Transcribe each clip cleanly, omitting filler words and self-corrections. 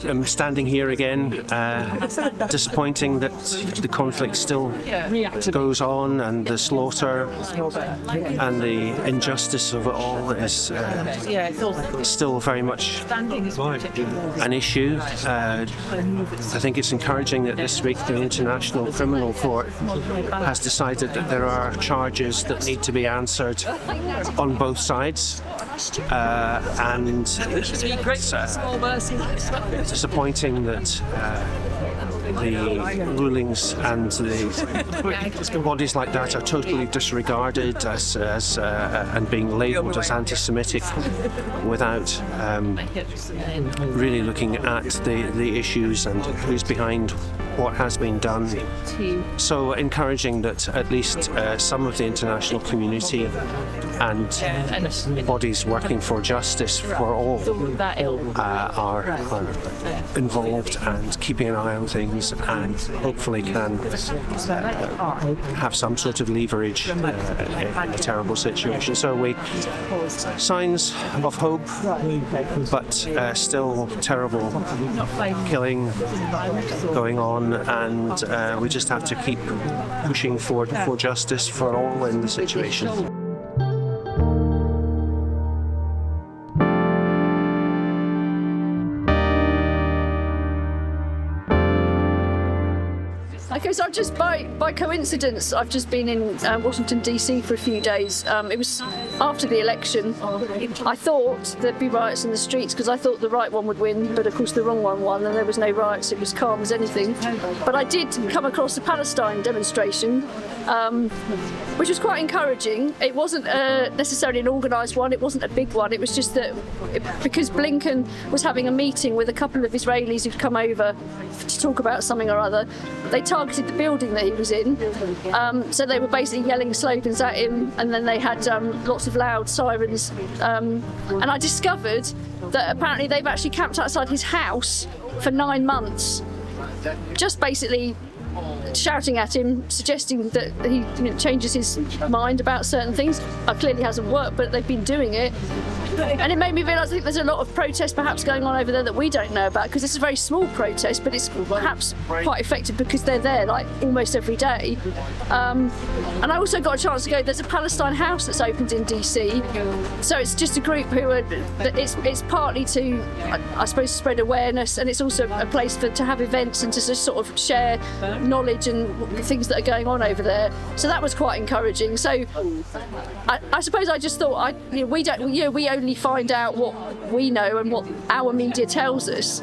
am standing here again. Disappointing that the conflict still goes on, and the slaughter and the injustice of it all is still very much an issue. I think it's encouraging that this week the International Criminal Court has decided that there are charges that need to be answered on both sides, and it's disappointing that the rulings and the bodies like that are totally disregarded as and being labelled as anti-Semitic without really looking at the issues and who's behind what has been done. So encouraging that at least some of the international community and bodies working for justice for all are involved and keeping an eye on things, and hopefully can have some sort of leverage in a terrible situation. So signs of hope, but still terrible killing going on, and we just have to keep pushing for justice for all in the situation. Okay, so I've just by coincidence, I've just been in Washington DC for a few days. It was after the election. I thought there'd be riots in the streets because I thought the right one would win, but of course the wrong one won, and there was no riots. It was calm as anything. But I did come across a Palestine demonstration, which was quite encouraging. It wasn't necessarily an organised one. It wasn't a big one. It was just that because Blinken was having a meeting with a couple of Israelis who'd come over to talk about something or other, they targeted the building that he was in. So they were basically yelling slogans at him, and then they had lots of loud sirens. And I discovered that apparently they've actually camped outside his house for 9 months, just basically shouting at him, suggesting that he changes his mind about certain things. It clearly hasn't worked, but they've been doing it. And it made me realise I think there's a lot of protest perhaps going on over there that we don't know about, because it's a very small protest, but it's perhaps quite effective because they're there like almost every day. And I also got a chance to go, there's a Palestine house that's opened in DC, so it's just a group who are, it's partly to, I suppose, spread awareness, and it's also a place to have events and to just sort of share knowledge and things that are going on over there. So that was quite encouraging. So I suppose I just thought we only find out what we know and what our media tells us.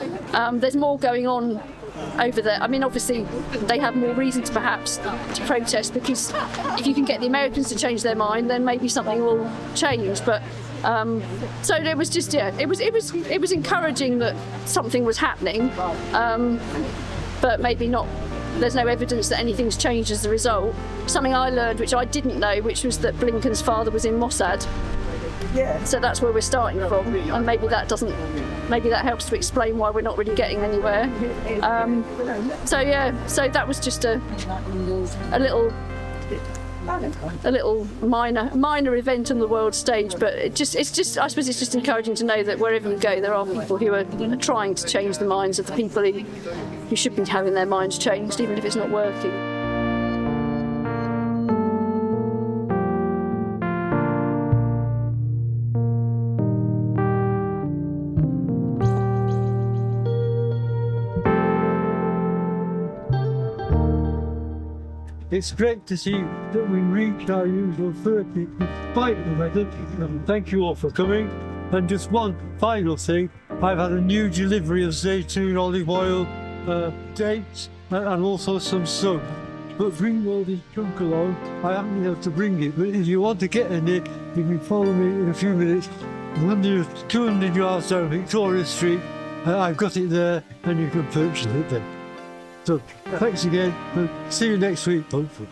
There's more going on over there. I mean, obviously they have more reason to perhaps to protest, because if you can get the Americans to change their mind, then maybe something will change. But so it was just it was encouraging that something was happening, but maybe not. There's no evidence that anything's changed as a result. Something I learned, which I didn't know, which was that Blinken's father was in Mossad. So that's where we're starting from, and maybe that helps to explain why we're not really getting anywhere. So that was just a little minor event on the world stage, but I suppose it's just encouraging to know that wherever you go, there are people who are trying to change the minds of the people who should be having their minds changed, even if it's not working. It's great to see that we reached our usual 30 despite the weather. Thank you all for coming. And just one final thing, I've had a new delivery of zaytun olive oil, dates, and also some soap. But bring all this junk along. I haven't been able to bring it, but if you want to get in it, you can follow me in a few minutes. 200 yards down Victoria Street. I've got it there, and you can purchase it there. So, thanks again, and see you next week, hopefully.